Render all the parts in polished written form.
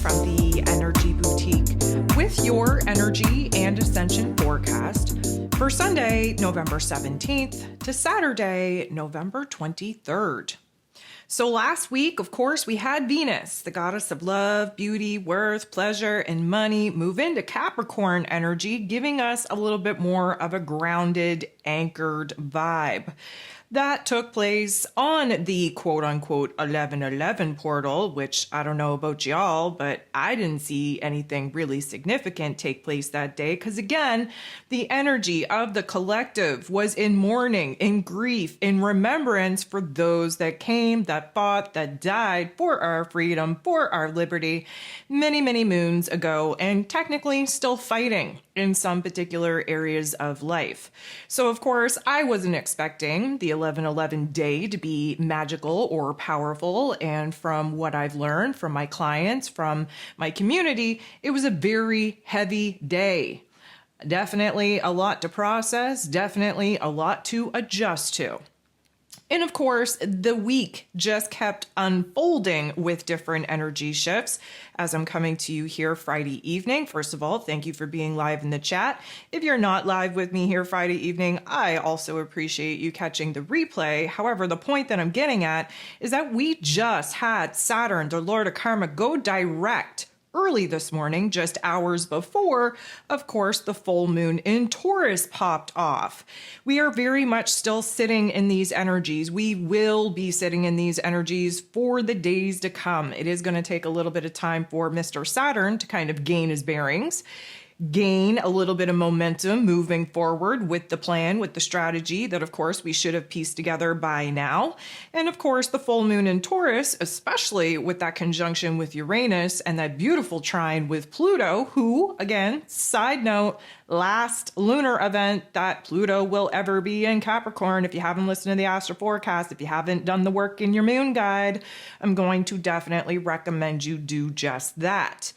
from the Energy Boutique with your energy and ascension forecast for Sunday, November 17th to Saturday, November 23rd. So last week, of course, we had Venus, the goddess of love, beauty, worth, pleasure, and money, move into Capricorn energy, giving us a little bit more of a grounded, anchored vibe. That took place on the quote-unquote 1111 portal, which I don't know about y'all, but I didn't see anything really significant take place that day because, again, the energy of the collective was in mourning, in grief, in remembrance for those that came, that fought, that died for our freedom, for our liberty many, many moons ago, and technically still fighting in some particular areas of life. So, of course, I wasn't expecting the 1111 day to be magical or powerful. And from what I've learned from my clients, from my community, it was a very heavy day. Definitely a lot to process, definitely a lot to adjust to. And of course, the week just kept unfolding with different energy shifts as I'm coming to you here Friday evening. First of all, thank you for being live in the chat. If you're not live with me here Friday evening, I also appreciate you catching the replay. However, the point that I'm getting at is that we just had Saturn, the Lord of Karma, go direct early this morning, just hours before, of course, the full moon in Taurus popped off. We are very much still sitting in these energies. We will be sitting in these energies for the days to come. It is going to take a little bit of time for Mr. Saturn to kind of gain his bearings, gain a little bit of momentum moving forward with the plan, with the strategy that, of course, we should have pieced together by now. And of course, the full moon in Taurus, especially with that conjunction with Uranus and that beautiful trine with Pluto, who, again, side note, last lunar event that Pluto will ever be in Capricorn. If you haven't listened to the astro forecast, if you haven't done the work in your moon guide, I'm going to definitely recommend you do just that.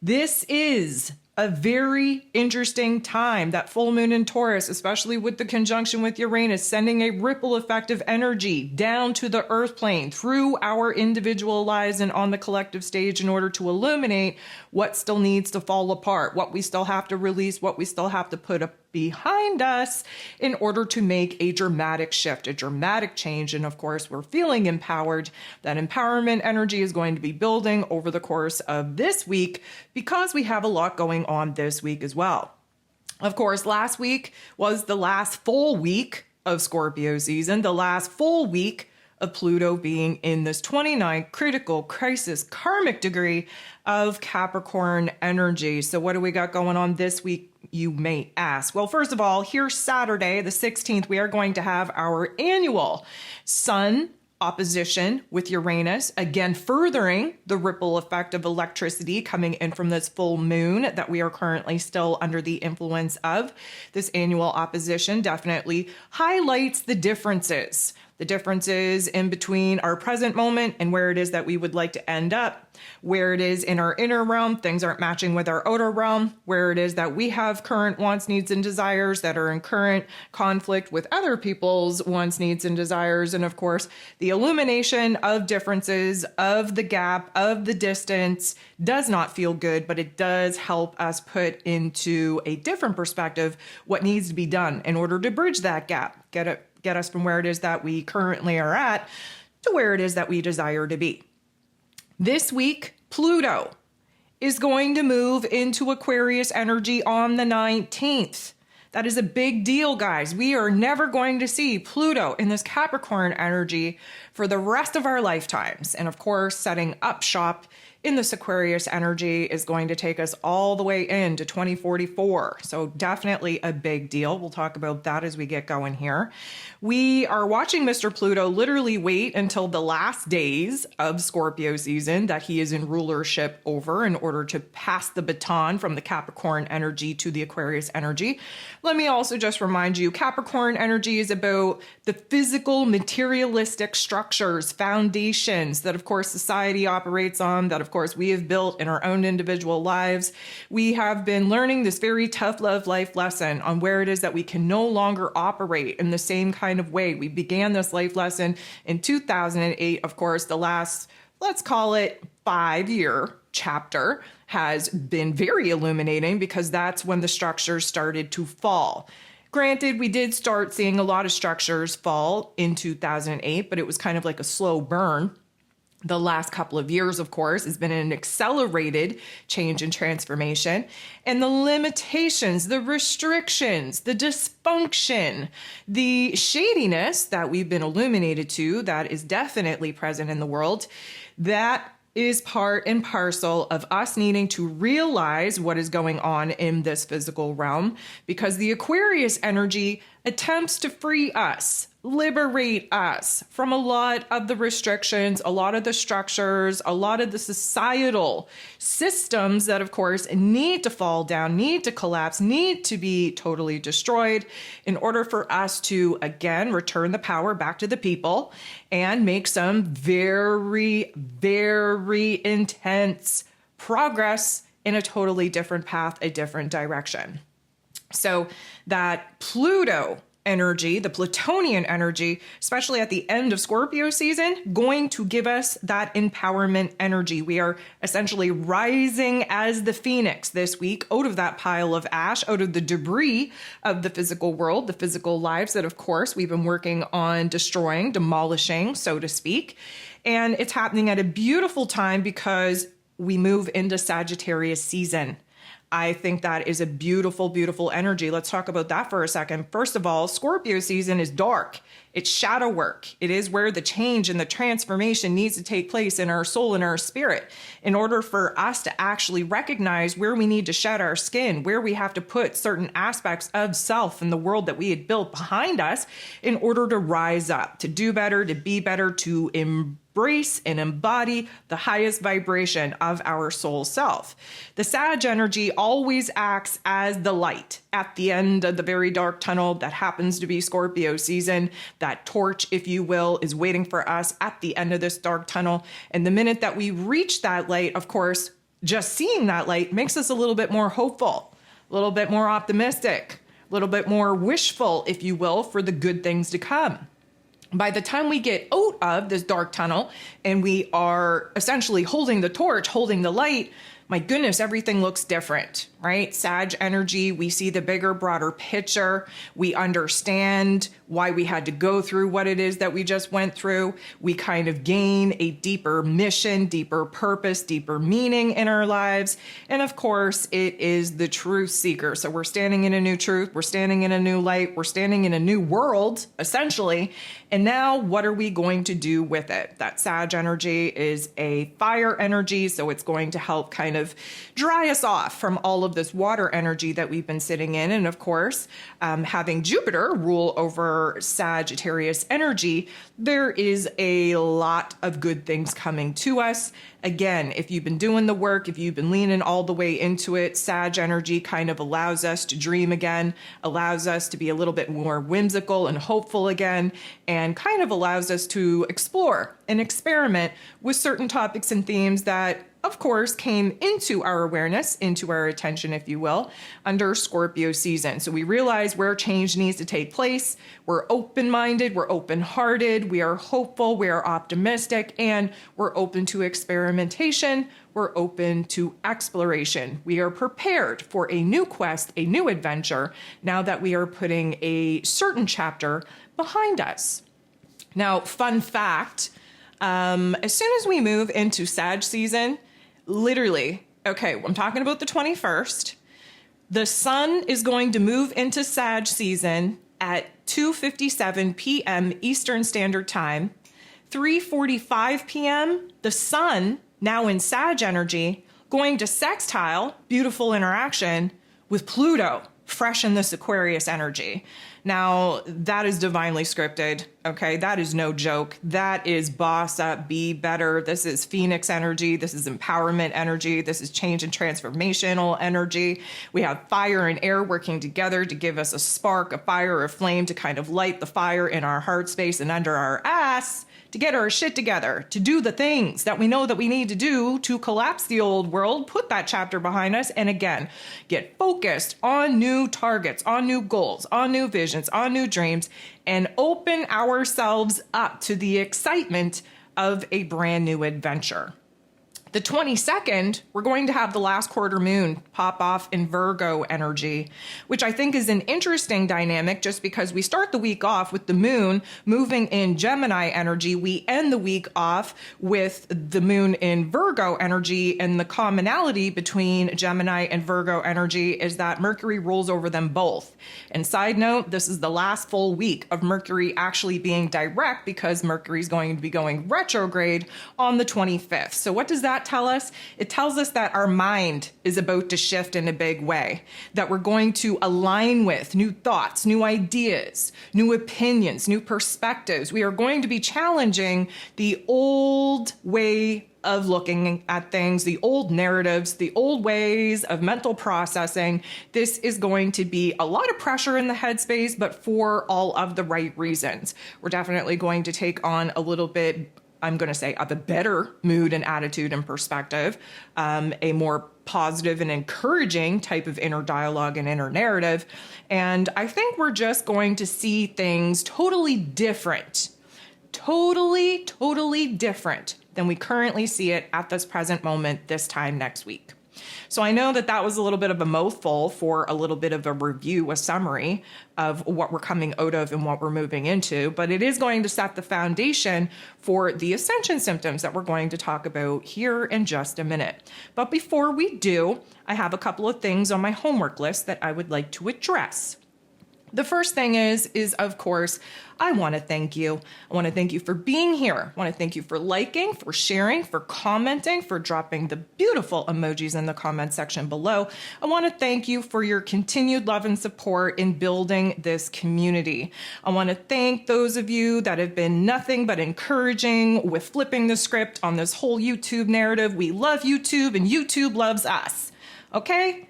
This is a very interesting time, that full moon in Taurus, especially with the conjunction with Uranus, sending a ripple effect of energy down to the earth plane through our individual lives and on the collective stage in order to illuminate what still needs to fall apart, what we still have to release, what we still have to put up behind us in order to make a dramatic shift, a dramatic change. And of course, we're feeling empowered. That empowerment energy is going to be building over the course of this week because we have a lot going on this week as well. Of course, last week was the last full week of Scorpio season, the last full week of Pluto being in this 29th critical crisis karmic degree of Capricorn energy. So what do we got going on this week, you may ask? Well, first of all, here Saturday, the 16th, we are going to have our annual Sun opposition with Uranus, again furthering the ripple effect of electricity coming in from this full moon that we are currently still under the influence of. This annual opposition definitely highlights the differences in between our present moment and where it is that we would like to end up, where it is in our inner realm, things aren't matching with our outer realm, where it is that we have current wants, needs, and desires that are in current conflict with other people's wants, needs, and desires. And of course, the illumination of differences, of the gap, of the distance does not feel good, but it does help us put into a different perspective what needs to be done in order to bridge that gap, get us from where it is that we currently are at to where it is that we desire to be. This week, Pluto is going to move into Aquarius energy on the 19th. That is a big deal, guys. We are never going to see Pluto in this Capricorn energy for the rest of our lifetimes. And of course, setting up shop in this Aquarius energy is going to take us all the way into 2044. So definitely a big deal. We'll talk about that as we get going here. We are watching Mr. Pluto literally wait until the last days of Scorpio season that he is in rulership over in order to pass the baton from the Capricorn energy to the Aquarius energy. Let me also just remind you, Capricorn energy is about the physical, materialistic structures, foundations that, of course, society operates on, that, of course, we have built in our own individual lives. We have been learning this very tough love life lesson on where it is that we can no longer operate in the same kind of way. We began this life lesson in 2008, of course, the last, let's call it 5-year chapter has been very illuminating because that's when the structures started to fall. Granted, we did start seeing a lot of structures fall in 2008, but it was kind of like a slow burn. The last couple of years, of course, has been an accelerated change and transformation. And the limitations, the restrictions, the dysfunction, the shadiness that we've been illuminated to, that is definitely present in the world, that is part and parcel of us needing to realize what is going on in this physical realm, because the Aquarius energy attempts to free us, liberate us from a lot of the restrictions, a lot of the structures, a lot of the societal systems that, of course, need to fall down, need to collapse, need to be totally destroyed in order for us to, again, return the power back to the people and make some very, very intense progress in a totally different path, a different direction. So that Pluto energy, the Plutonian energy, especially at the end of Scorpio season, going to give us that empowerment energy. We are essentially rising as the phoenix this week out of that pile of ash, out of the debris of the physical world, the physical lives that, of course, we've been working on destroying, demolishing, so to speak. And it's happening at a beautiful time because we move into Sagittarius season. I think that is a beautiful, beautiful energy. Let's talk about that for a second. First of all, Scorpio season is dark. It's shadow work. It is where the change and the transformation needs to take place in our soul and our spirit in order for us to actually recognize where we need to shed our skin, where we have to put certain aspects of self and the world that we had built behind us in order to rise up, to do better, to be better, to embrace and embody the highest vibration of our soul self. The Sag energy always acts as the light at the end of the very dark tunnel that happens to be Scorpio season. That torch, if you will, is waiting for us at the end of this dark tunnel. And the minute that we reach that light, of course, just seeing that light makes us a little bit more hopeful, a little bit more optimistic, a little bit more wishful, if you will, for the good things to come. By the time we get out of this dark tunnel and we are essentially holding the torch, holding the light, my goodness, everything looks different, right? Sag energy, we see the bigger, broader picture. We understand why we had to go through what it is that we just went through. We kind of gain a deeper mission, deeper purpose, deeper meaning in our lives. And of course, it is the truth seeker. So we're standing in a new truth. We're standing in a new light. We're standing in a new world, essentially. And now what are we going to do with it? That Sag energy is a fire energy. So it's going to help kind of dry us off from all of this water energy that we've been sitting in. And of course, having Jupiter rule over Sagittarius energy, there is a lot of good things coming to us. Again, if you've been doing the work, if you've been leaning all the way into it, Sag energy kind of allows us to dream again, allows us to be a little bit more whimsical and hopeful again, and kind of allows us to explore and experiment with certain topics and themes that, of course, came into our awareness, into our attention, if you will, under Scorpio season. So we realize where change needs to take place. We're open-minded, we're open-hearted, we are hopeful, we are optimistic, and we're open to experimentation. We're open to exploration. We are prepared for a new quest, a new adventure, now that we are putting a certain chapter behind us. Now, fun fact, as soon as we move into Sag season, literally, okay, I'm talking about the 21st. The sun is going to move into Sag season at 2:57 p.m. Eastern Standard Time. 3:45 p.m., the sun, now in Sag energy, going to sextile, beautiful interaction, with Pluto, fresh in this Aquarius energy. Now, that is divinely scripted, okay? That is no joke. That is boss up, be better. This is Phoenix energy. This is empowerment energy. This is change and transformational energy. We have fire and air working together to give us a spark, a fire, a flame to kind of light the fire in our heart space and under our ass to get our shit together, to do the things that we know that we need to do to collapse the old world, put that chapter behind us, and again, get focused on new targets, on new goals, on new visions, on new dreams, and open ourselves up to the excitement of a brand new adventure. The 22nd, we're going to have the last quarter moon pop off in Virgo energy, which I think is an interesting dynamic just because we start the week off with the moon moving in Gemini energy. We end the week off with the moon in Virgo energy, and the commonality between Gemini and Virgo energy is that Mercury rules over them both. And side note, this is the last full week of Mercury actually being direct because Mercury is going to be going retrograde on the 25th. So what does that tell us? It tells us that our mind is about to shift in a big way, that we're going to align with new thoughts, new ideas, new opinions, new perspectives. We are going to be challenging the old way of looking at things, the old narratives, the old ways of mental processing. This is going to be a lot of pressure in the headspace, but for all of the right reasons. We're definitely going to take on a little bit, I'm going to say, of a better mood and attitude and perspective, a more positive and encouraging type of inner dialogue and inner narrative. And I think we're just going to see things totally different, totally different than we currently see it at this present moment this time next week. So I know that that was a little bit of a mouthful for a little bit of a review, a summary of what we're coming out of and what we're moving into, but it is going to set the foundation for the Ascension symptoms that we're going to talk about here in just a minute. But before we do, I have a couple of things on my homework list that I would like to address. The first thing is of course, I want to thank you. I want to thank you for being here. I want to thank you for liking, for sharing, for commenting, for dropping the beautiful emojis in the comment section below. I want to thank you for your continued love and support in building this community. I want to thank those of you that have been nothing but encouraging with flipping the script on this whole YouTube narrative. We love YouTube and YouTube loves us. Okay?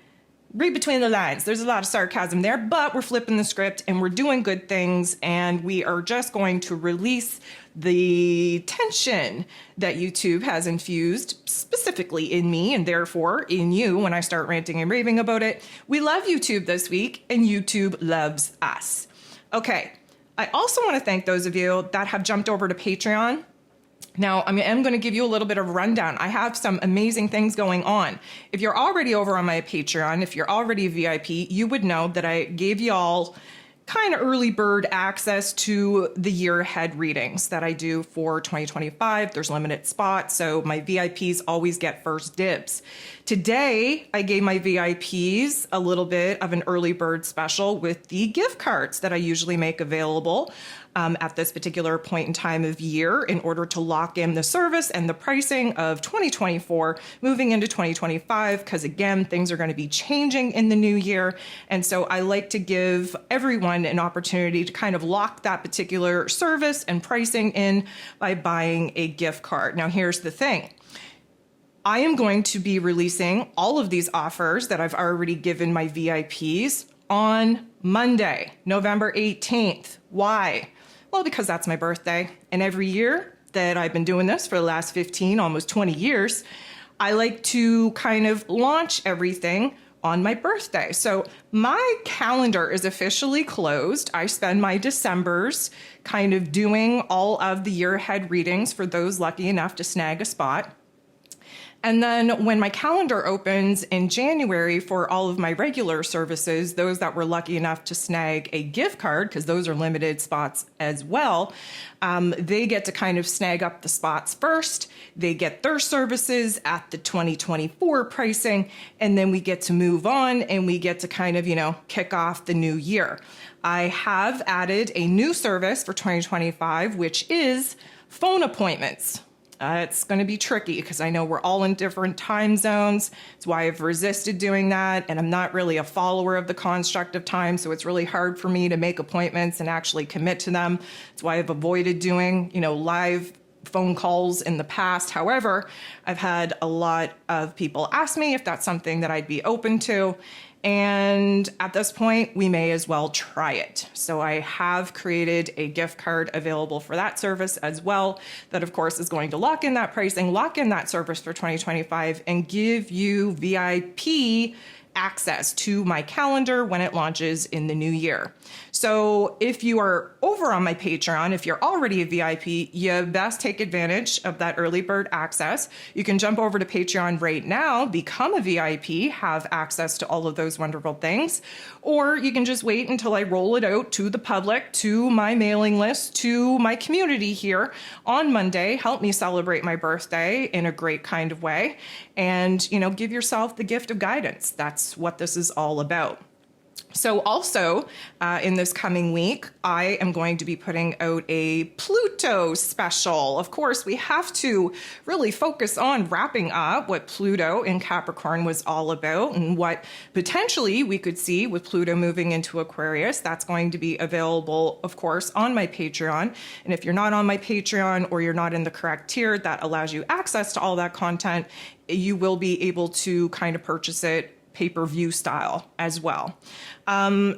Read between the lines. There's a lot of sarcasm there, but we're flipping the script and we're doing good things, and we are just going to release the tension that YouTube has infused specifically in me and therefore in you when I start ranting and raving about it. We love YouTube this week and YouTube loves us. Okay, I also want to thank those of you that have jumped over to Patreon. Now, I am going to give you a little bit of a rundown. I have some amazing things going on. If you're already over on my Patreon, if you're already a VIP, you would know that I gave y'all kind of early bird access to the year ahead readings that I do for 2025. There's limited spots, so my VIPs always get first dibs. Today, I gave my VIPs a little bit of an early bird special with the gift cards that I usually make available at this particular point in time of year in order to lock in the service and the pricing of 2024 moving into 2025, because again, things are going to be changing in the new year. And so I like to give everyone an opportunity to kind of lock that particular service and pricing in by buying a gift card. Now, here's the thing. I am going to be releasing all of these offers that I've already given my VIPs on Monday, November 18th. Why? Well, because that's my birthday. And every year that I've been doing this for the last 15, almost 20 years, I like to kind of launch everything on my birthday. So my calendar is officially closed. I spend my Decembers kind of doing all of the year ahead readings for those lucky enough to snag a spot. And then when my calendar opens in January for all of my regular services, those that were lucky enough to snag a gift card, because those are limited spots as well, they get to kind of snag up the spots first. They get their services at the 2024 pricing, and then we get to move on and we get to kind of, kick off the new year. I have added a new service for 2025, which is phone appointments. It's going to be tricky because I know we're all in different time zones. It's why I've resisted doing that. And I'm not really a follower of the construct of time. So it's really hard for me to make appointments and actually commit to them. It's why I've avoided doing, live phone calls in the past. However, I've had a lot of people ask me if that's something that I'd be open to. And at this point, we may as well try it. So I have created a gift card available for that service as well. That, of course, is going to lock in that pricing, lock in that service for 2025, and give you VIP access to my calendar when it launches in the new year. So if you are over on my Patreon, if you're already a VIP, you best take advantage of that early bird access. You can jump over to Patreon right now, become a VIP, have access to all of those wonderful things, or you can just wait until I roll it out to the public, to my mailing list, to my community here on Monday. Help me celebrate my birthday in a great kind of way, and give yourself the gift of guidance. That's what this is all about. So also in this coming week, I am going to be putting out a Pluto special. Of course, we have to really focus on wrapping up what Pluto in Capricorn was all about and what potentially we could see with Pluto moving into Aquarius. That's going to be available, of course, on my Patreon. And if you're not on my Patreon or you're not in the correct tier that allows you access to all that content, you will be able to kind of purchase it pay-per-view style as well.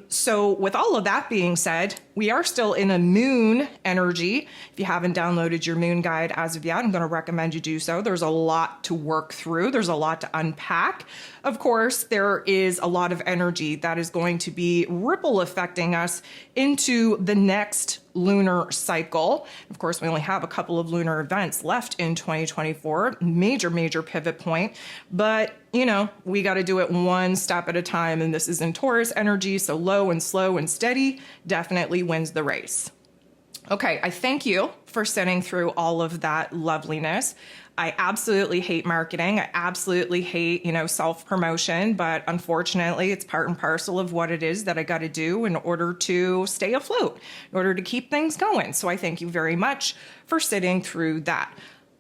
So with all of that being said, we are still in a moon energy. If you haven't downloaded your moon guide as of yet, I'm going to recommend you do so. There's a lot to work through. There's a lot to unpack. Of course, there is a lot of energy that is going to be ripple affecting us into the next lunar cycle. Of course, we only have a couple of lunar events left in 2024, major pivot point, but we got to do it one step at a time. And this is in Taurus energy. So low and slow and steady definitely wins the race. Okay. I thank you for sitting through all of that loveliness. I absolutely hate marketing. I absolutely hate, self-promotion, but unfortunately it's part and parcel of what it is that I got to do in order to stay afloat, in order to keep things going. So I thank you very much for sitting through that.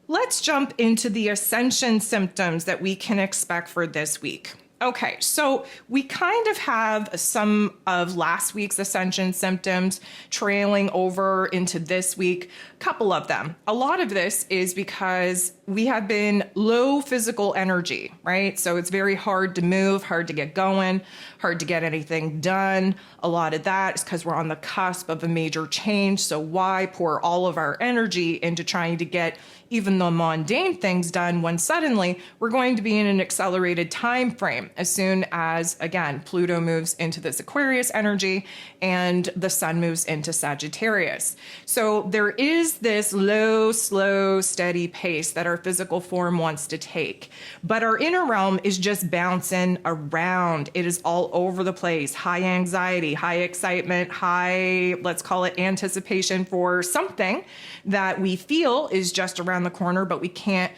Let's jump into the Ascension symptoms that we can expect for this week. Okay, so we kind of have some of last week's Ascension symptoms trailing over into this week, a couple of them. A lot of this is because we have been low physical energy, right? So it's very hard to move, hard to get going, hard to get anything done. A lot of that is because we're on the cusp of a major change. So why pour all of our energy into trying to get even the mundane things done when suddenly we're going to be in an accelerated time frame as soon as, again, Pluto moves into this Aquarius energy and the sun moves into Sagittarius. So there is this low, slow, steady pace that our physical form wants to take, but our inner realm is just bouncing around. It is all over the place. High anxiety, high excitement, high, let's call it anticipation for something that we feel is just around the corner, but we can't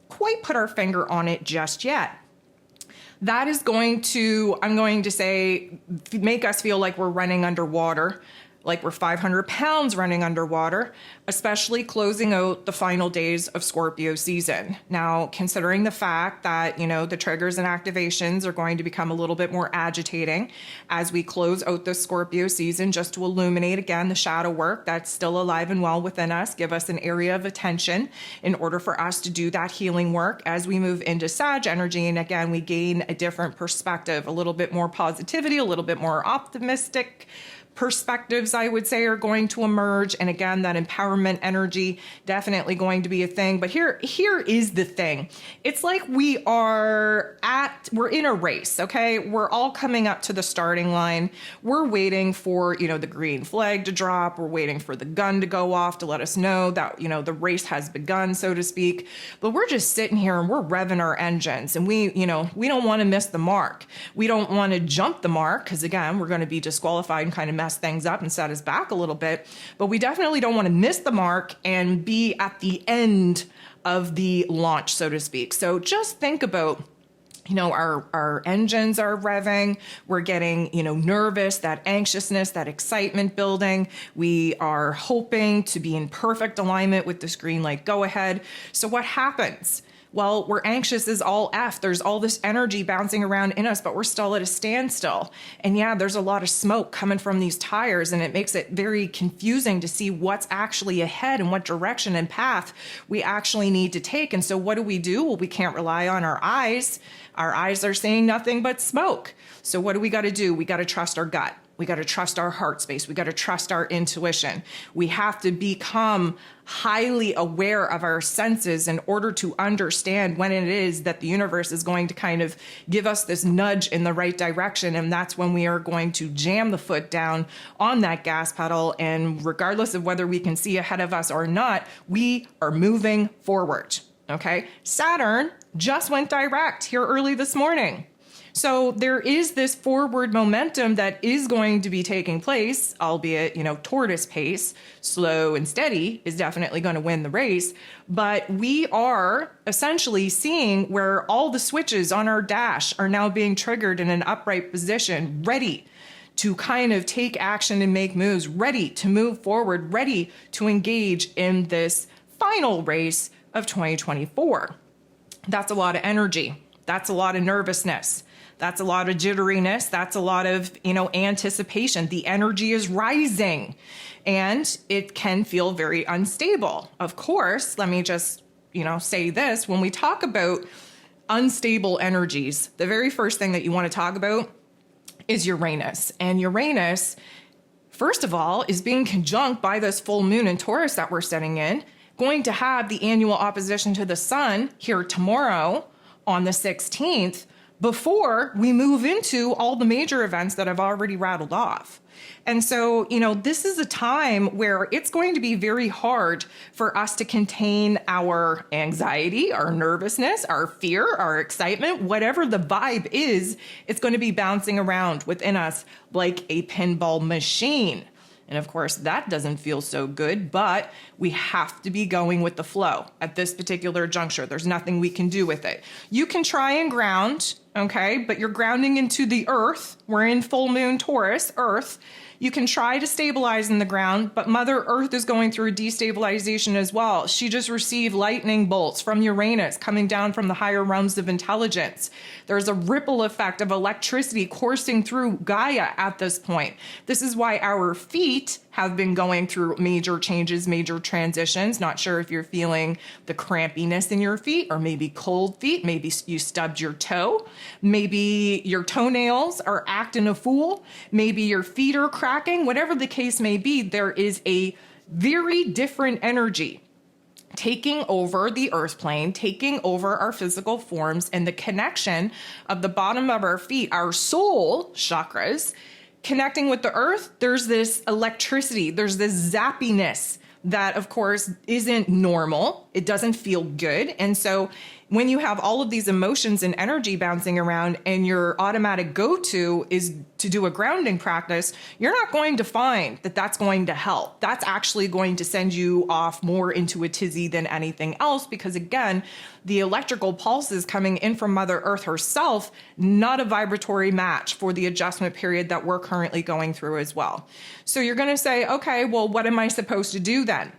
quite put our finger on it just yet. That is going to, I'm going to say, make us feel like we're running underwater, like we're 500 pounds running underwater, especially closing out the final days of Scorpio season. Now, considering the fact that, the triggers and activations are going to become a little bit more agitating as we close out the Scorpio season, just to illuminate again the shadow work that's still alive and well within us, give us an area of attention in order for us to do that healing work as we move into Sag energy. And again, we gain a different perspective, a little bit more positivity, a little bit more optimistic perspectives, I would say, are going to emerge. And again, that empowerment energy definitely going to be a thing. But here is the thing. It's like we're in a race, okay? We're all coming up to the starting line. We're waiting for, the green flag to drop. We're waiting for the gun to go off to let us know that, the race has begun, so to speak. But we're just sitting here and we're revving our engines, and we don't want to miss the mark. We don't want to jump the mark because, again, we're going to be disqualified and kind of mess things up and set us back a little bit, but we definitely don't want to miss the mark and be at the end of the launch, so to speak. So just think about, our engines are revving. We're getting, nervous, that anxiousness, that excitement building. We are hoping to be in perfect alignment with this green light go ahead. So what happens? Well, we're anxious as all F. There's all this energy bouncing around in us, but we're still at a standstill. And yeah, there's a lot of smoke coming from these tires, and it makes it very confusing to see what's actually ahead and what direction and path we actually need to take. And so what do? Well, we can't rely on our eyes. Our eyes are seeing nothing but smoke. So what do? We got to trust our gut. We got to trust our heart space. We got to trust our intuition. We have to become highly aware of our senses in order to understand when it is that the universe is going to kind of give us this nudge in the right direction. And that's when we are going to jam the foot down on that gas pedal. And regardless of whether we can see ahead of us or not, we are moving forward. Okay. Saturn just went direct here early this morning. So there is this forward momentum that is going to be taking place, albeit, tortoise pace, slow and steady is definitely going to win the race. But we are essentially seeing where all the switches on our dash are now being triggered in an upright position, ready to kind of take action and make moves, ready to move forward, ready to engage in this final race of 2024. That's a lot of energy. That's a lot of nervousness. That's a lot of jitteriness. That's a lot of, anticipation. The energy is rising and it can feel very unstable. Of course, let me just, say this. When we talk about unstable energies, the very first thing that you want to talk about is Uranus. And Uranus, first of all, is being conjunct by this full moon in Taurus that we're sitting in, going to have the annual opposition to the sun here tomorrow on the 16th, before we move into all the major events that I've already rattled off. And so, this is a time where it's going to be very hard for us to contain our anxiety, our nervousness, our fear, our excitement, whatever the vibe is, it's going to be bouncing around within us like a pinball machine. And of course, that doesn't feel so good, but we have to be going with the flow at this particular juncture. There's nothing we can do with it. You can try and ground, okay, but you're grounding into the earth. We're in full moon Taurus, earth. You can try to stabilize in the ground, but Mother Earth is going through a destabilization as well. She just received lightning bolts from Uranus coming down from the higher realms of intelligence. There's a ripple effect of electricity coursing through Gaia at this point. This is why our feet have been going through major changes, major transitions. Not sure if you're feeling the crampiness in your feet or maybe cold feet. Maybe you stubbed your toe. Maybe your toenails are acting a fool. Maybe your feet are cracking. Whatever the case may be, there is a very different energy taking over the earth plane, taking over our physical forms, and the connection of the bottom of our feet, our soul chakras, connecting with the earth. There's this electricity, there's this zappiness that, of course, isn't normal. It doesn't feel good. And so when you have all of these emotions and energy bouncing around and your automatic go-to is to do a grounding practice, you're not going to find that that's going to help. That's actually going to send you off more into a tizzy than anything else, because again, the electrical pulses coming in from Mother Earth herself, not a vibratory match for the adjustment period that we're currently going through as well. So you're going to say, okay, well, what am I supposed to do then?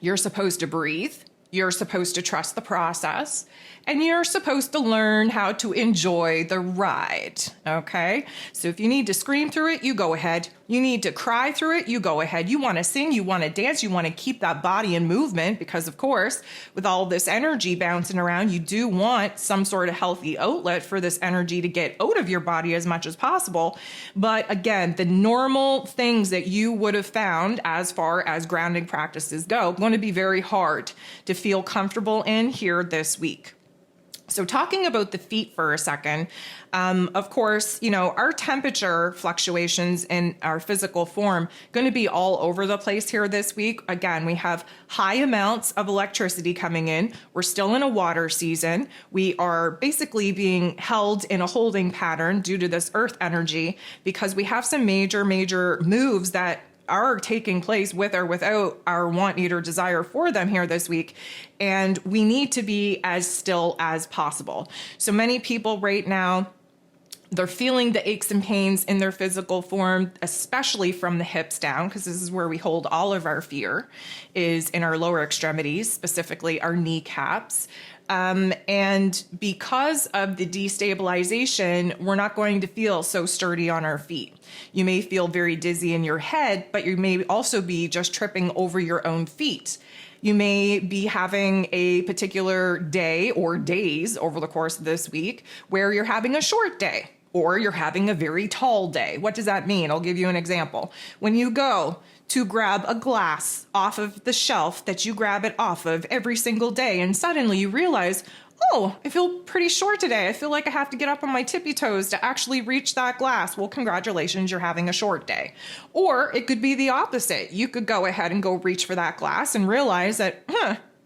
You're supposed to breathe. You're supposed to trust the process, and you're supposed to learn how to enjoy the ride, okay? So if you need to scream through it, you go ahead. You need to cry through it, you go ahead. You want to sing, you want to dance, you want to keep that body in movement, because of course, with all this energy bouncing around, you do want some sort of healthy outlet for this energy to get out of your body as much as possible. But again, the normal things that you would have found as far as grounding practices go, going to be very hard to feel comfortable in here this week. So talking about the feet for a second, of course, our temperature fluctuations in our physical form going to be all over the place here this week. Again, we have high amounts of electricity coming in. We're still in a water season. We are basically being held in a holding pattern due to this earth energy, because we have some major moves that are taking place with or without our want, need, or desire for them here this week. And we need to be as still as possible. So many people right now, they're feeling the aches and pains in their physical form, especially from the hips down, because this is where we hold all of our fear, is in our lower extremities, specifically our kneecaps. And because of the destabilization, we're not going to feel so sturdy on our feet. You may feel very dizzy in your head, but you may also be just tripping over your own feet. You may be having a particular day or days over the course of this week where you're having a short day, Or you're having a very tall day. What does that mean? I'll give you an example. When you go to grab a glass off of the shelf that you grab it off of every single day, and suddenly you realize, oh, I feel pretty short today. I feel like I have to get up on my tippy toes to actually reach that glass. Well, congratulations, you're having a short day. Or it could be the opposite. You could go ahead and go reach for that glass and realize that,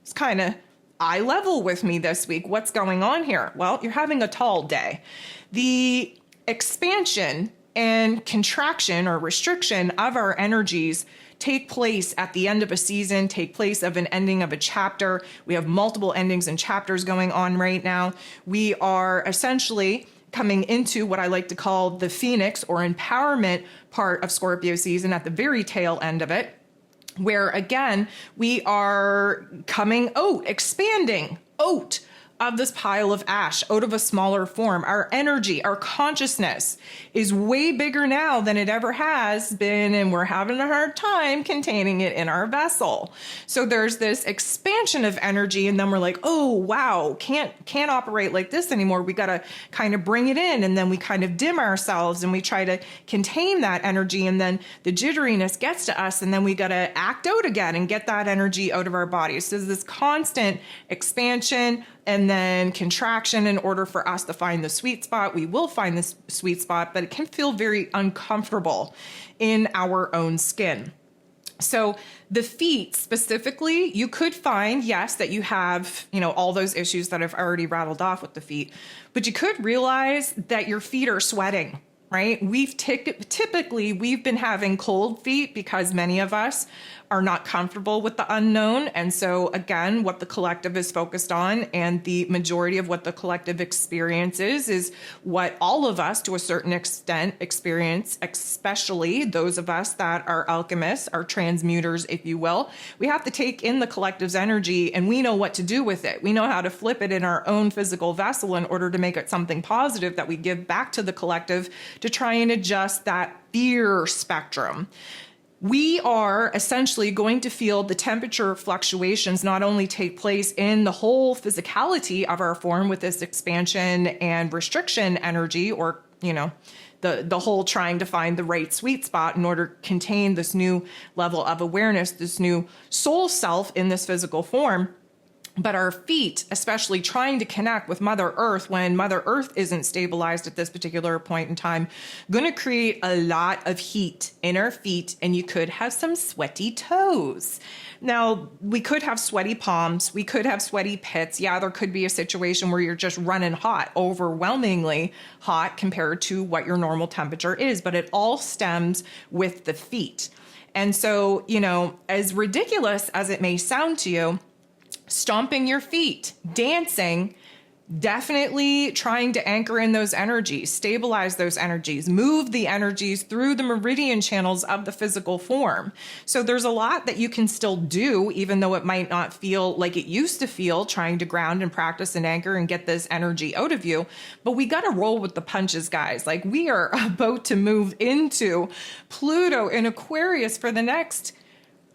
it's kind of eye level with me this week. What's going on here? Well, you're having a tall day. The expansion and contraction or restriction of our energies take place at the end of a season, take place of an ending of a chapter. We have multiple endings and chapters going on right now. We are essentially coming into what I like to call the Phoenix or empowerment part of Scorpio season at the very tail end of it, where again, we are coming out, expanding out of this pile of ash, out of a smaller form. Our energy, our consciousness is way bigger now than it ever has been, and we're having a hard time containing it in our vessel. So there's this expansion of energy, and then we're like, oh wow, can't operate like this anymore. We got to kind of bring it in, and then we kind of dim ourselves and we try to contain that energy, and then the jitteriness gets to us, and then we got to act out again and get that energy out of our bodies. So there's this constant expansion and then contraction in order for us to find the sweet spot. We will find this sweet spot, but it can feel very uncomfortable in our own skin. So the feet specifically, you could find, yes, that you have, all those issues that I've already rattled off with the feet, but you could realize that your feet are sweating, right? Typically we've been having cold feet because many of us are not comfortable with the unknown. And so again, what the collective is focused on, and the majority of what the collective experiences is what all of us to a certain extent experience, especially those of us that are alchemists, are transmuters, if you will. We have to take in the collective's energy, and we know what to do with it. We know how to flip it in our own physical vessel in order to make it something positive that we give back to the collective to try and adjust that fear spectrum. We are essentially going to feel the temperature fluctuations not only take place in the whole physicality of our form with this expansion and restriction energy, or, the whole trying to find the right sweet spot in order to contain this new level of awareness, this new soul self in this physical form. But our feet, especially trying to connect with Mother Earth when Mother Earth isn't stabilized at this particular point in time, going to create a lot of heat in our feet, and you could have some sweaty toes. Now, we could have sweaty palms. We could have sweaty pits. Yeah, there could be a situation where you're just running hot, overwhelmingly hot compared to what your normal temperature is, but it all stems with the feet. And so, as ridiculous as it may sound to you, stomping your feet, dancing, definitely trying to anchor in those energies, stabilize those energies, move the energies through the meridian channels of the physical form. So there's a lot that you can still do, even though it might not feel like it used to feel, trying to ground and practice and anchor and get this energy out of you. But we got to roll with the punches, guys. Like, we are about to move into Pluto in Aquarius for the next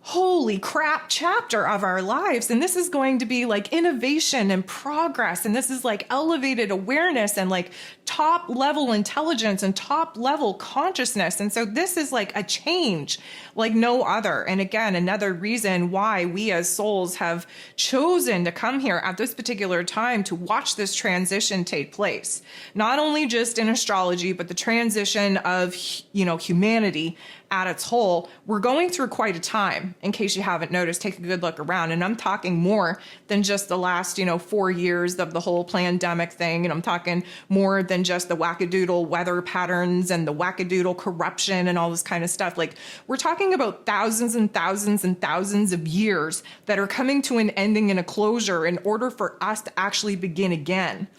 holy crap chapter of our lives. And this is going to be like innovation and progress. And this is like elevated awareness and like top level intelligence and top level consciousness. And so this is like a change like no other. And again, another reason why we as souls have chosen to come here at this particular time to watch this transition take place. Not only just in astrology, but the transition of, humanity at its whole. We're going through quite a time. In case you haven't noticed, take a good look around. And I'm talking more than just the last, 4 years of the whole pandemic thing. And I'm talking more than just the wackadoodle weather patterns and the wackadoodle corruption and all this kind of stuff. Like, we're talking about thousands and thousands and thousands of years that are coming to an ending and a closure in order for us to actually begin again.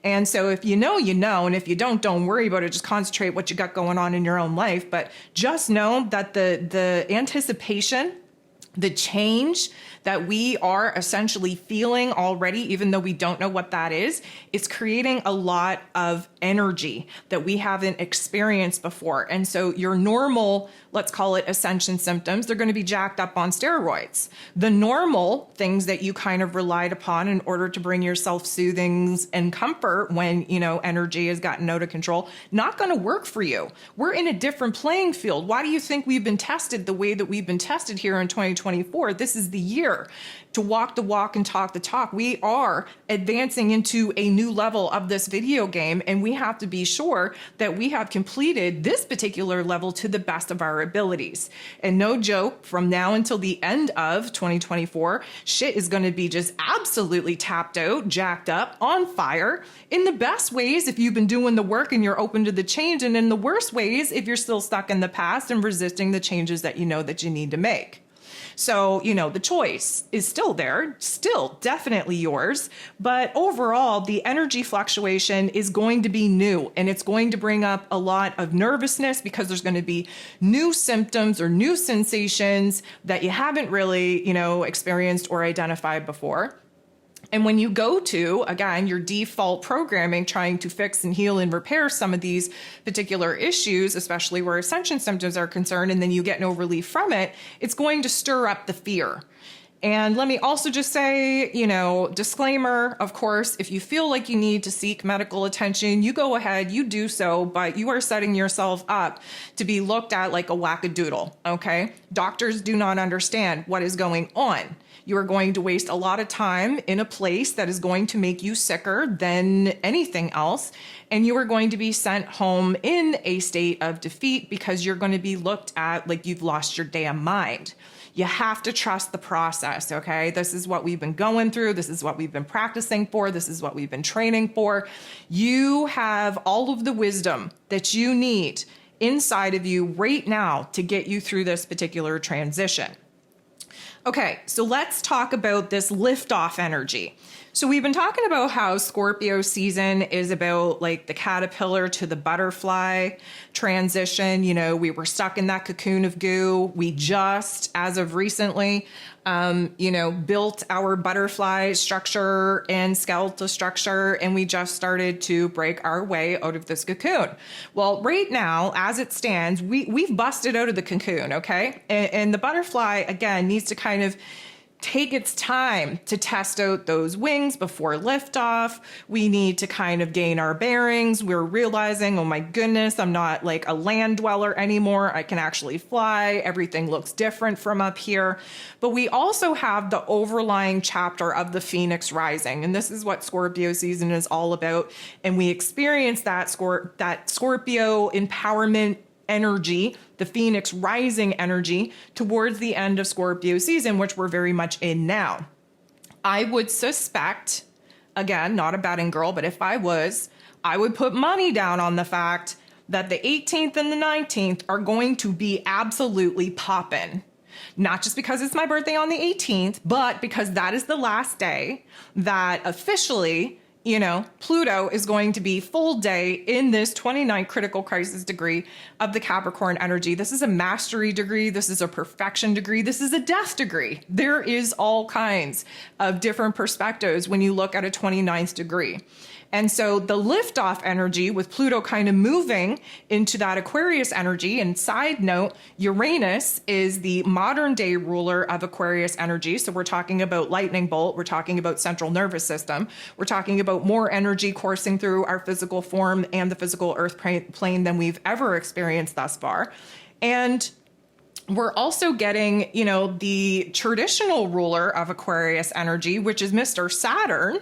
And so if you know, and if you don't worry about it. Just concentrate what you got going on in your own life. But just know that the anticipation The change that we are essentially feeling already, even though we don't know what that is creating a lot of energy that we haven't experienced before. And so your normal, let's call it ascension symptoms, they're going to be jacked up on steroids. The normal things that you kind of relied upon in order to bring yourself soothings and comfort when, energy has gotten out of control, not going to work for you. We're in a different playing field. Why do you think we've been tested the way that we've been tested here in 2024? This is the year to walk the walk and talk the talk. We are advancing into a new level of this video game, and we have to be sure that we have completed this particular level to the best of our abilities. And no joke, from now until the end of 2024, shit is going to be just absolutely tapped out, jacked up, on fire, in the best ways if you've been doing the work and you're open to the change, and in the worst ways if you're still stuck in the past and resisting the changes that you know that you need to make. So, the choice is still there, still definitely yours. But overall, the energy fluctuation is going to be new, and it's going to bring up a lot of nervousness because there's going to be new symptoms or new sensations that you haven't really, experienced or identified before. And when you go to, again, your default programming, trying to fix and heal and repair some of these particular issues, especially where ascension symptoms are concerned, and then you get no relief from it, it's going to stir up the fear. And let me also just say, disclaimer, of course, if you feel like you need to seek medical attention, you go ahead, you do so, but you are setting yourself up to be looked at like a wackadoodle, okay? Doctors do not understand what is going on. You are going to waste a lot of time in a place that is going to make you sicker than anything else. And you are going to be sent home in a state of defeat because you're going to be looked at like you've lost your damn mind. You have to trust the process, okay? This is what we've been going through. This is what we've been practicing for. This is what we've been training for. You have all of the wisdom that you need inside of you right now to get you through this particular transition. Okay, so let's talk about this liftoff energy. So we've been talking about how Scorpio season is about like the caterpillar to the butterfly transition. We were stuck in that cocoon of goo. We just, as of recently, built our butterfly structure and skeletal structure, and we just started to break our way out of this cocoon. Well, right now, as it stands, we've busted out of the cocoon, okay? And the butterfly, again, needs to kind of take its time to test out those wings before liftoff. We need to kind of gain our bearings. We're realizing, oh my goodness, I'm not like a land dweller anymore. I can actually fly. Everything looks different from up here. But we also have the overlying chapter of the Phoenix rising. And this is what Scorpio season is all about. And we experience that Scorpio empowerment energy, the Phoenix rising energy, towards the end of Scorpio season, which we're very much in now. I would suspect, again, not a betting girl, but if I was, I would put money down on the fact that the 18th and the 19th are going to be absolutely poppin'. Not just because it's my birthday on the 18th, but because that is the last day that officially Pluto is going to be full day in this 29th critical crisis degree of the Capricorn energy. This is a mastery degree. This is a perfection degree. This is a death degree. There is all kinds of different perspectives when you look at a 29th degree. And so the liftoff energy with Pluto kind of moving into that Aquarius energy, and side note, Uranus is the modern day ruler of Aquarius energy. So we're talking about lightning bolt. We're talking about central nervous system. We're talking about more energy coursing through our physical form and the physical earth plane than we've ever experienced thus far. And we're also getting, the traditional ruler of Aquarius energy, which is Mr. Saturn,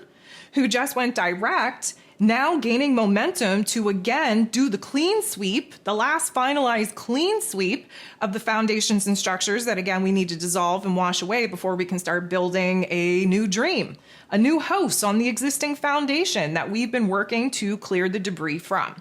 who just went direct, now gaining momentum to again do the clean sweep, the last finalized clean sweep of the foundations and structures that, again, we need to dissolve and wash away before we can start building a new dream, a new house on the existing foundation that we've been working to clear the debris from.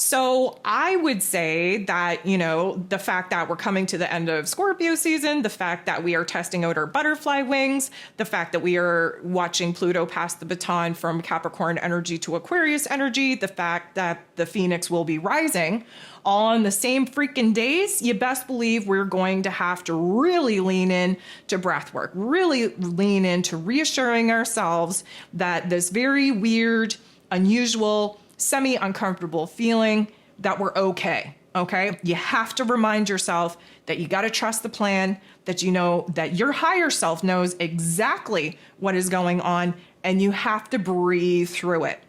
So I would say that, the fact that we're coming to the end of Scorpio season, the fact that we are testing out our butterfly wings, the fact that we are watching Pluto pass the baton from Capricorn energy to Aquarius energy, the fact that the Phoenix will be rising all on the same freaking days, you best believe we're going to have to really lean in to breath work, really lean into reassuring ourselves that this very weird, unusual, semi-uncomfortable feeling that we're okay. Okay. You have to remind yourself that you got to trust the plan, that that your higher self knows exactly what is going on, and you have to breathe through it.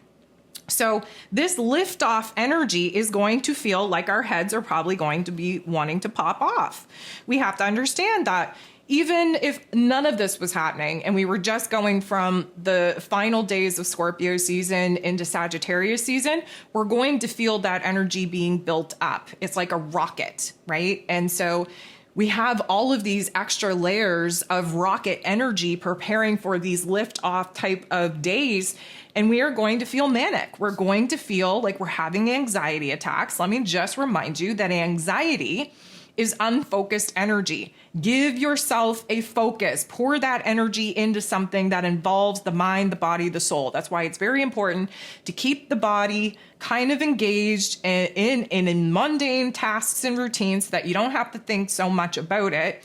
So this liftoff energy is going to feel like our heads are probably going to be wanting to pop off. We have to understand that even if none of this was happening and we were just going from the final days of Scorpio season into Sagittarius season, we're going to feel that energy being built up. It's like a rocket, right? And so we have all of these extra layers of rocket energy preparing for these lift-off type of days, and we are going to feel manic. We're going to feel like we're having anxiety attacks. Let me just remind you that anxiety is unfocused energy. Give yourself a focus. Pour that energy into something that involves the mind, the body, the soul. That's why it's very important to keep the body kind of engaged in mundane tasks and routines so that you don't have to think so much about it.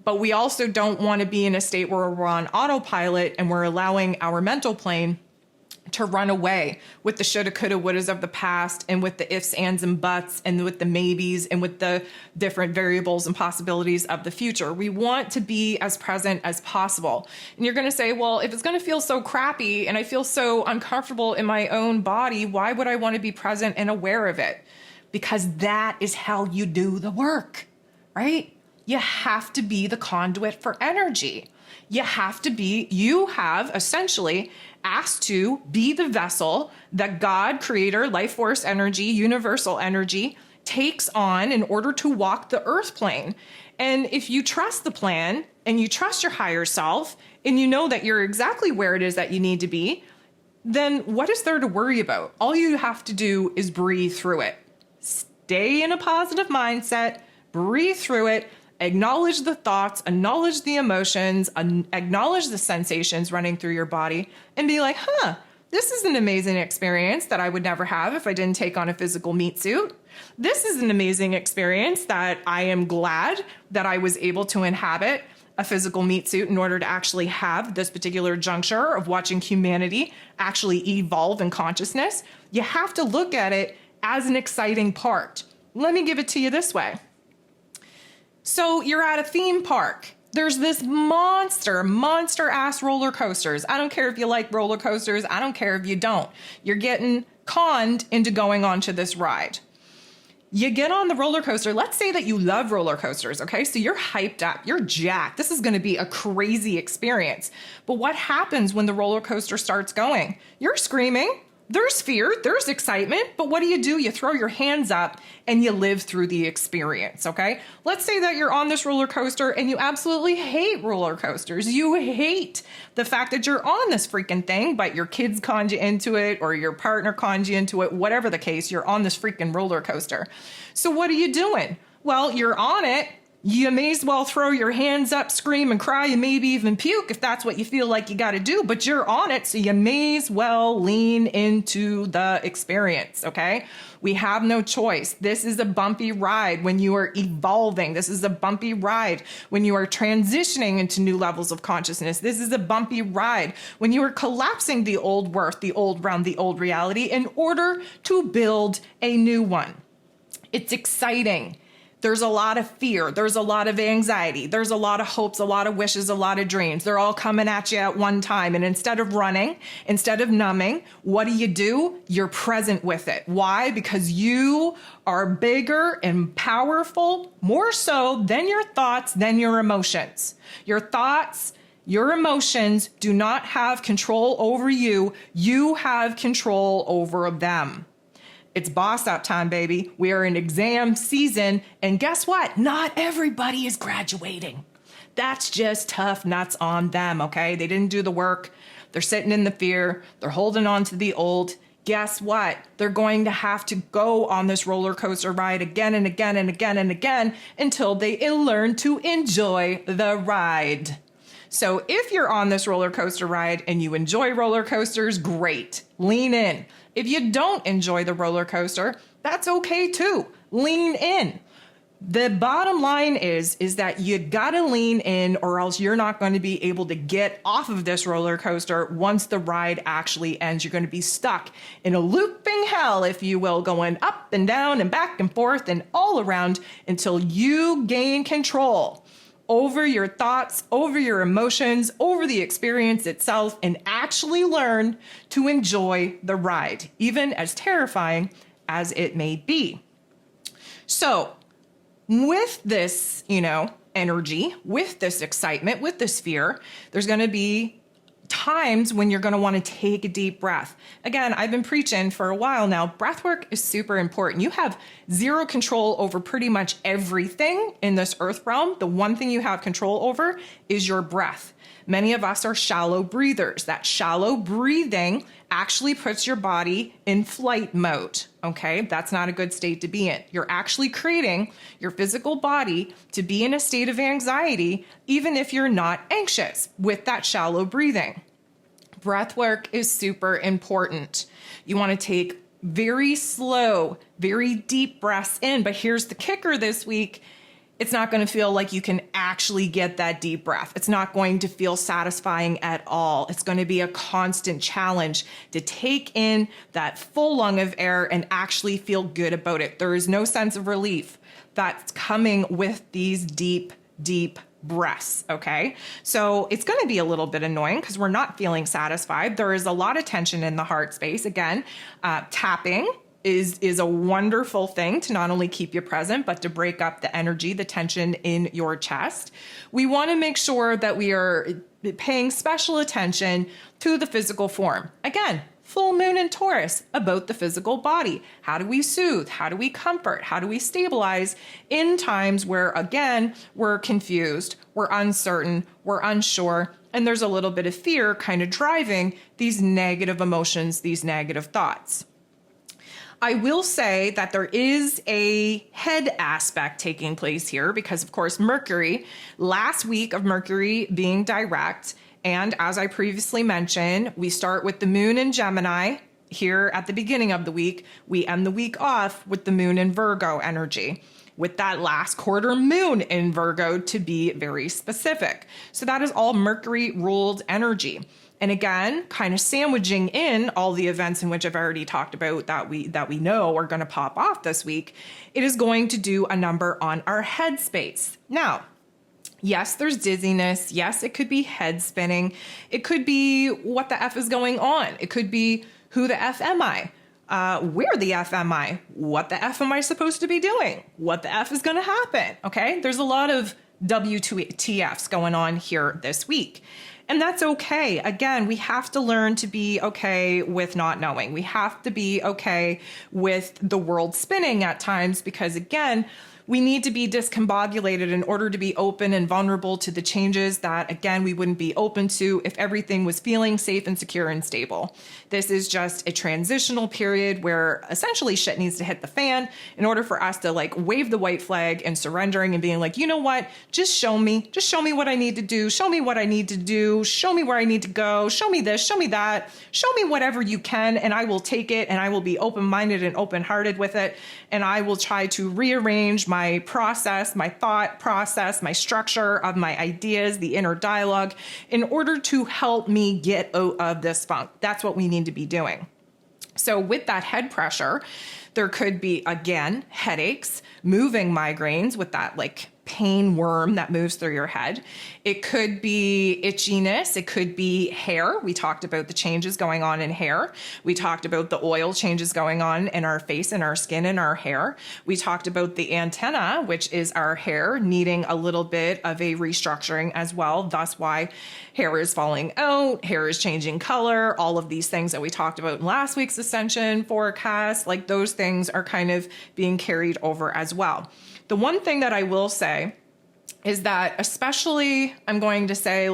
But we also don't want to be in a state where we're on autopilot and we're allowing our mental plane to run away with the shoulda, coulda, wouldas of the past, and with the ifs, ands, and buts, and with the maybes, and with the different variables and possibilities of the future. We want to be as present as possible. And you're going to say, well, if it's going to feel so crappy and I feel so uncomfortable in my own body, why would I want to be present and aware of it? Because that is how you do the work, right? You have to be the conduit for energy. You have essentially asked to be the vessel that God, creator, life force energy, universal energy takes on in order to walk the earth plane. And if you trust the plan and you trust your higher self and you know that you're exactly where it is that you need to be, then what is there to worry about? All you have to do is breathe through it. Stay in a positive mindset, breathe through it. Acknowledge the thoughts, acknowledge the emotions, acknowledge the sensations running through your body, and be like, this is an amazing experience that I would never have if I didn't take on a physical meat suit. This is an amazing experience that I am glad that I was able to inhabit a physical meat suit in order to actually have this particular juncture of watching humanity actually evolve in consciousness. You have to look at it as an exciting part. Let me give it to you this way. So you're at a theme park. There's this monster ass roller coasters. I don't care if you like roller coasters. I don't care if you don't. You're getting conned into going onto this ride. You get on the roller coaster. Let's say that you love roller coasters, okay? So you're hyped up. You're jacked. This is going to be a crazy experience. But what happens when the roller coaster starts going? You're screaming. There's fear, there's excitement, but what do? You throw your hands up and you live through the experience, okay? Let's say that you're on this roller coaster and you absolutely hate roller coasters. You hate the fact that you're on this freaking thing, but your kids conned you into it or your partner conned you into it, whatever the case, you're on this freaking roller coaster. So what are you doing? Well, you're on it. You may as well throw your hands up, scream and cry, and maybe even puke if that's what you feel like you got to do, but you're on it, so you may as well lean into the experience, okay? We have no choice. This is a bumpy ride when you are evolving. This is a bumpy ride when you are transitioning into new levels of consciousness. This is a bumpy ride when you are collapsing the old worth, the old realm, the old reality in order to build a new one. It's exciting. There's a lot of fear. There's a lot of anxiety. There's a lot of hopes, a lot of wishes, a lot of dreams. They're all coming at you at one time. And instead of running, instead of numbing, what do? You're present with it. Why? Because you are bigger and powerful, more so than your thoughts, than your emotions. Your thoughts, your emotions do not have control over you. You have control over them. It's boss up time, baby. We are in exam season, and guess what? Not everybody is graduating. That's just tough nuts on them, okay? They didn't do the work. They're sitting in the fear. They're holding on to the old. guess what? They're going to have to go on this roller coaster ride again and again and again and again until they learn to enjoy the ride. So if you're on this roller coaster ride and you enjoy roller coasters, great, lean in. If you don't enjoy the roller coaster, that's okay too. Lean in. The bottom line is that you gotta lean in, or else you're not going to be able to get off of this roller coaster once the ride actually ends. You're going to be stuck in a looping hell, if you will, going up and down and back and forth and all around until you gain control over your thoughts, over your emotions, over the experience itself, and actually learn to enjoy the ride, even as terrifying as it may be. So, with this, energy, with this excitement, with this fear, there's going to be times when you're going to want to take a deep breath. Again, I've been preaching for a while now. Breath work is super important. You have zero control over pretty much everything in this earth realm. The one thing you have control over is your breath. Many of us are shallow breathers. That shallow breathing actually puts your body in flight mode, okay? That's not a good state to be in. You're actually creating your physical body to be in a state of anxiety, even if you're not anxious with that shallow breathing. Breath work is super important. You want to take very slow, very deep breaths in, but here's the kicker this week. It's not going to feel like you can actually get that deep breath. It's not going to feel satisfying at all. It's going to be a constant challenge to take in that full lung of air and actually feel good about it. There is no sense of relief that's coming with these deep, deep breaths, okay? So it's going to be a little bit annoying because we're not feeling satisfied. There is a lot of tension in the heart space. Again, tapping is a wonderful thing to not only keep you present, but to break up the energy, the tension in your chest. We want to make sure that we are paying special attention to the physical form. Again, full moon in Taurus, about the physical body. How do we soothe? How do we comfort? How do we stabilize in times where, again, we're confused, we're uncertain, we're unsure, and there's a little bit of fear kind of driving these negative emotions, these negative thoughts. I will say that there is a head aspect taking place here because, of course, Mercury, last week of Mercury being direct, and as I previously mentioned, we start with the moon in Gemini here at the beginning of the week. We end the week off with the moon in Virgo energy, with that last quarter moon in Virgo to be very specific. So that is all Mercury ruled energy. And again, kind of sandwiching in all the events in which I've already talked about that we know are going to pop off this week, it is going to do a number on our head space. Now, yes, there's dizziness. Yes, it could be head spinning. It could be what the F is going on. It could be who the F am I? Where the F am I? What the F am I supposed to be doing? What the F is going to happen? Okay, there's a lot of WTFs going on here this week. And that's okay. Again, we have to learn to be okay with not knowing. We have to be okay with the world spinning at times because, again, we need to be discombobulated in order to be open and vulnerable to the changes that, again, we wouldn't be open to if everything was feeling safe and secure and stable. This is just a transitional period where essentially shit needs to hit the fan in order for us to wave the white flag and surrendering and being like, you know what, just show me what I need to do. Show me what I need to do. Show me where I need to go. Show me this, show me that. Show me whatever you can and I will take it and I will be open-minded and open-hearted with it. And I will try to rearrange my process, my thought process, my structure of my ideas, the inner dialogue, in order to help me get out of this funk. That's what we need to be doing. So with that head pressure, there could be, again, headaches, moving migraines with that pain worm that moves through your head. It could be itchiness. It could be hair. We talked about the changes going on in hair. We talked about the oil changes going on in our face and our skin and our hair. We talked about the antenna, which is our hair, needing a little bit of a restructuring as well. Thus why hair is falling out, hair is changing color, all of these things that we talked about in last week's Ascension forecast, those things are kind of being carried over as well. The one thing that I will say is that, especially I'm going to say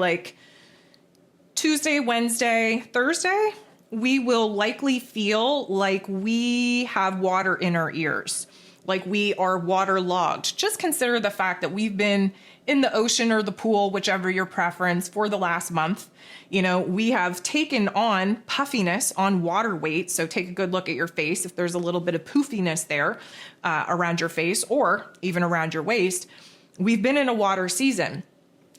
Tuesday, Wednesday, Thursday, we will likely feel like we have water in our ears, like we are waterlogged. Just consider the fact that we've been in the ocean or the pool, whichever your preference, for the last month. You know, we have taken on puffiness, on water weight. So take a good look at your face. If there's a little bit of poofiness there around your face or even around your waist, we've been in a water season.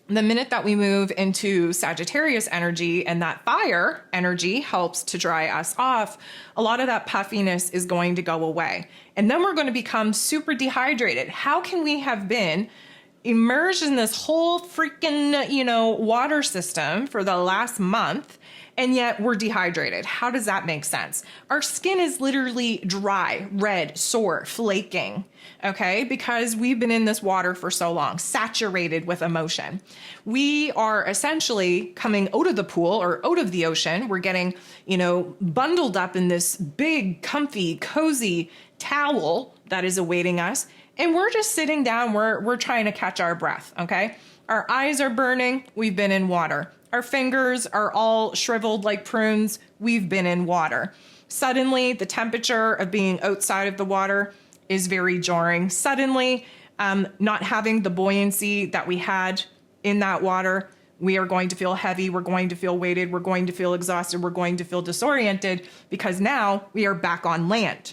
The minute that we move into Sagittarius energy and that fire energy helps to dry us off, a lot of that puffiness is going to go away. And then we're going to become super dehydrated. How can we have been immersed in this whole freaking, water system for the last month, and yet we're dehydrated? How does that make sense? Our skin is literally dry, red, sore, flaking, okay? Because we've been in this water for so long, saturated with emotion. We are essentially coming out of the pool or out of the ocean. We're getting, bundled up in this big, comfy, cozy towel that is awaiting us. And we're just sitting down, we're trying to catch our breath, okay? Our eyes are burning, we've been in water. Our fingers are all shriveled like prunes, we've been in water. Suddenly, the temperature of being outside of the water is very jarring. Suddenly, not having the buoyancy that we had in that water, we are going to feel heavy, we're going to feel weighted, we're going to feel exhausted, we're going to feel disoriented, because now we are back on land.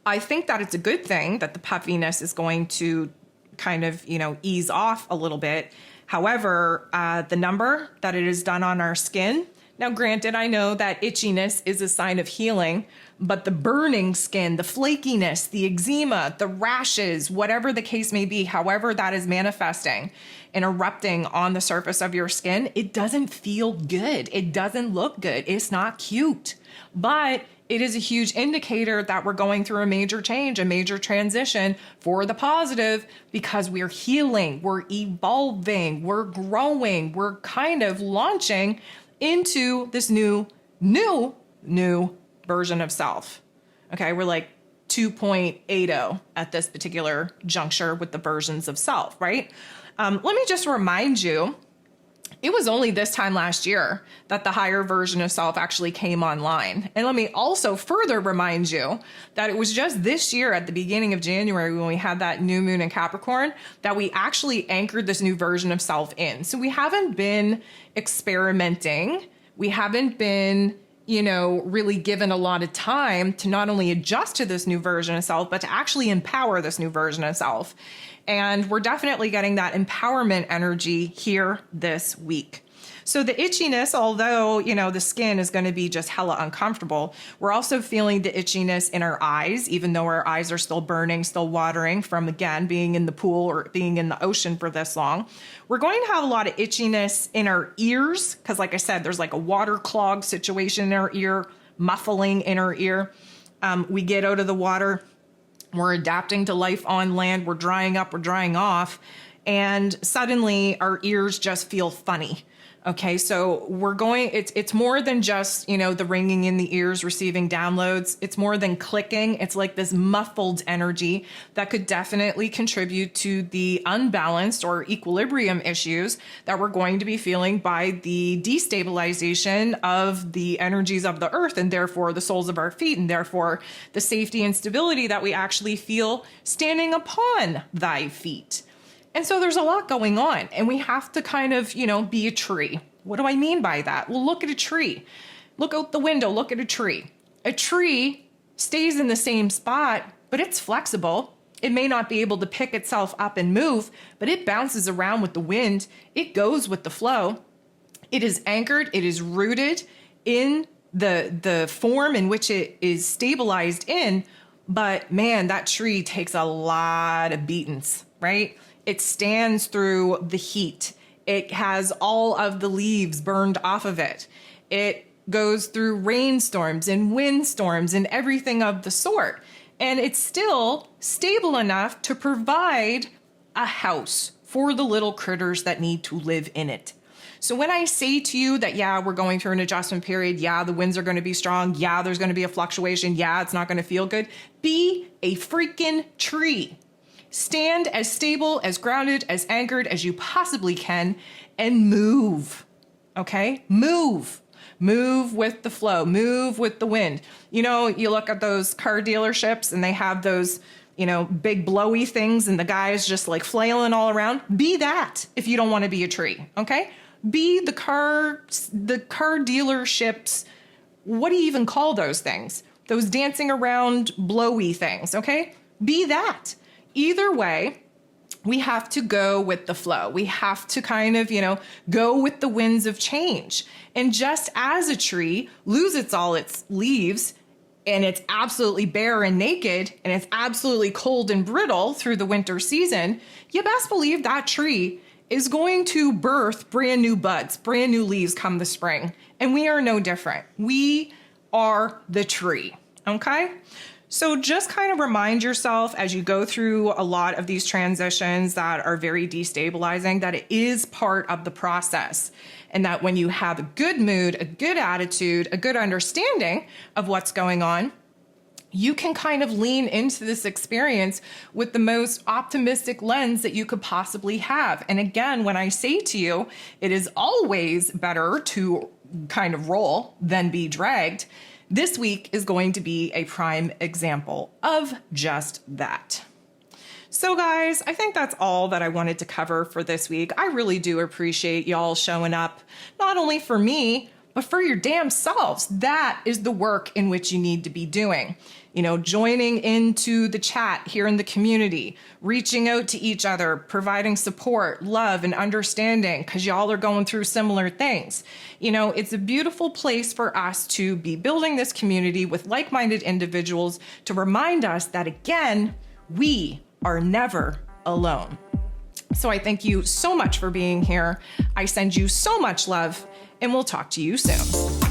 I think that it's a good thing that the puffiness is going to kind of, ease off a little bit. However, the number that it has done on our skin, now granted, I know that itchiness is a sign of healing, but the burning skin, the flakiness, the eczema, the rashes, whatever the case may be, however that is manifesting and erupting on the surface of your skin, it doesn't feel good. It doesn't look good. It's not cute, but it is a huge indicator that we're going through a major change, a major transition for the positive, because we're healing, we're evolving, we're growing, we're kind of launching into this new version of self. Okay, we're like 2.80 at this particular juncture with the versions of self, right? Let me just remind you, it was only this time last year that the higher version of self actually came online. And let me also further remind you that it was just this year at the beginning of January when we had that new moon in Capricorn that we actually anchored this new version of self in. So we haven't been experimenting. We haven't been, really given a lot of time to not only adjust to this new version of self, but to actually empower this new version of self. And we're definitely getting that empowerment energy here this week. So the itchiness, although, the skin is going to be just hella uncomfortable, we're also feeling the itchiness in our eyes, even though our eyes are still burning, still watering from, again, being in the pool or being in the ocean for this long. We're going to have a lot of itchiness in our ears because, like I said, there's like a water clog situation in our ear, muffling in our ear. We get out of the water. We're adapting to life on land. We're drying up, we're drying off. And suddenly our ears just feel funny. Okay, so it's more than just, the ringing in the ears, receiving downloads. It's more than clicking. It's like this muffled energy that could definitely contribute to the unbalanced or equilibrium issues that we're going to be feeling by the destabilization of the energies of the earth and therefore the soles of our feet and therefore the safety and stability that we actually feel standing upon thy feet. And so there's a lot going on and we have to kind of, be a tree. What do I mean by that? Well, look at a tree. Look out the window, look at a tree. A tree stays in the same spot, but it's flexible. It may not be able to pick itself up and move, but it bounces around with the wind. It goes with the flow. It is anchored. It is rooted in the form in which it is stabilized in. But man, that tree takes a lot of beatings, right? It stands through the heat. It has all of the leaves burned off of it. It goes through rainstorms and windstorms and everything of the sort. And it's still stable enough to provide a house for the little critters that need to live in it. So when I say to you that, yeah, we're going through an adjustment period, yeah, the winds are going to be strong, yeah, there's going to be a fluctuation, yeah, it's not going to feel good, be a freaking tree. Stand as stable, as grounded, as anchored as you possibly can and move, okay? Move. Move with the flow, move with the wind. You know, you look at those car dealerships and they have those, big blowy things and the guys just like flailing all around. Be that if you don't want to be a tree, okay? Be the car dealerships. What do you even call those things? Those dancing around blowy things, okay? Be that. Either way, we have to go with the flow. We have to kind of, go with the winds of change. And just as a tree loses all its leaves and it's absolutely bare and naked and it's absolutely cold and brittle through the winter season, you best believe that tree is going to birth brand new buds, brand new leaves come the spring. And we are no different. We are the tree, okay? So just kind of remind yourself as you go through a lot of these transitions that are very destabilizing, that it is part of the process. And that when you have a good mood, a good attitude, a good understanding of what's going on, you can kind of lean into this experience with the most optimistic lens that you could possibly have. And again, when I say to you, it is always better to kind of roll than be dragged. This week is going to be a prime example of just that. So guys, I think that's all that I wanted to cover for this week. I really do appreciate y'all showing up, not only for me, but for your damn selves. That is the work in which you need to be doing. Joining into the chat here in the community, reaching out to each other, providing support, love, and understanding, because y'all are going through similar things. It's a beautiful place for us to be building this community with like-minded individuals to remind us that, again, we are never alone. So I thank you so much for being here. I send you so much love, and we'll talk to you soon.